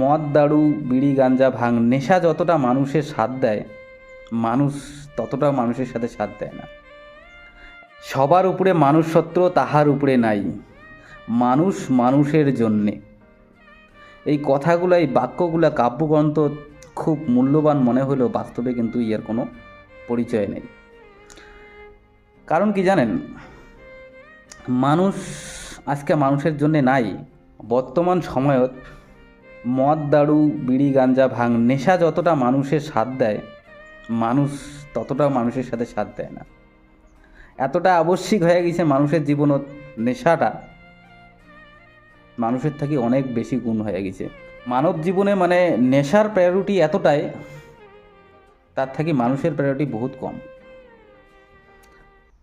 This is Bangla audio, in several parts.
মদ দারু বিড়ি গাঞ্জা ভাং নেশা যতটা মানুষের স্বাদ দেয়, মানুষ ততটা মানুষের সাথে স্বাদ দেয় না। সবার উপরে মানুষত্ব তাহার উপরে নাই, মানুষ মানুষের জন্যে। এই কথাগুলো, এই বাক্যগুলো কাব্যগ্রন্থ খুব মূল্যবান মনে হলেও বাস্তবে কিন্তু এর কোনো পরিচয় নেই। কারণ কি জানেন, মানুষ আজকে মানুষের জন্যে নাই। বর্তমান সময়ত মদ দারু বিড়ি গাঞ্জা ভাং নেশা যতটা মানুষের স্বাদ দেয়, মানুষ ততটা মানুষের সাথে স্বাদ দেয় না। এতটা আবশ্যিক হয়ে গেছে মানুষের জীবনত নেশাটা, মানুষের থেকে অনেক বেশি গুণ হয়ে গেছে মানব জীবনে। মানে নেশার প্রায়োরিটি এতটাই, তার থেকে মানুষের প্রায়োরিটি বহুত কম।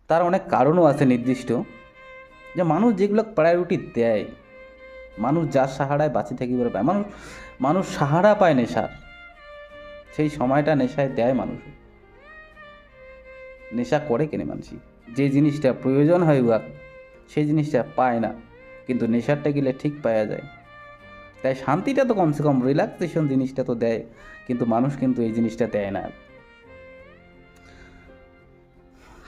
তার অনেক কারণও আছে নির্দিষ্ট, যে মানুষ যেগুলো প্রায়োরিটি দেয়, মানুষ যার সাহারায় বাঁচে থাকিবার পায়, মানুষ সাহারা পায় নেশার, সেই সময়টা নেশায় দেয় মানুষ। নেশা করে কেনে মানুষই, যে জিনিসটা প্রয়োজন হয় উহার সেই জিনিসটা পায় না, কিন্তু নেশারটা গেলে ঠিক পাওয়া যায়। তাই শান্তিটা তো কমসে কম রিল্যাক্সেশন জিনিসটা তো দেয়, কিন্তু মানুষ কিন্তু এই জিনিসটা দেয় না।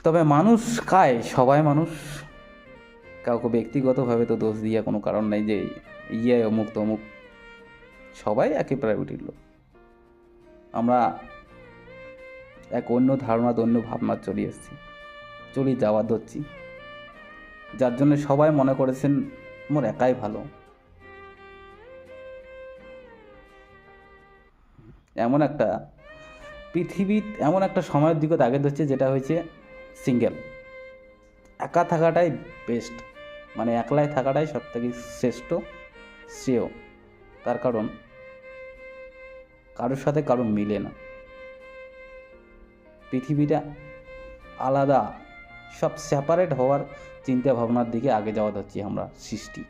তবে মানুষ খায়, সবাই মানুষ, কাউকে ব্যক্তিগতভাবে তো দোষ দিয়ে কোনো কারণ নেই যে অমুক তমুক, সবাই একই প্রায়োরিটির লোক। আমরা এক অন্য ধারণা, অন্য ভাবনা চলি যাওয়া ধরছি, যার জন্য সবাই মনে করেছেন মোর একাই ভালো। এমন একটা এমন একটা সময়ের দিকে আগে ধরছে যেটা হয়েছে সিঙ্গেল, একা থাকাটাই বেস্ট, মানে একলাই থাকাটাই সব থেকে শ্রেষ্ঠ, শ্রেয়। তার কারণ কারোর সাথে কারো মিলে না, পৃথিবীটা আলাদা, সব সেপারেট হওয়ার চিন্তা ভাবনার দিকে আগে যাওয়া হচ্ছে আমরা সৃষ্টি।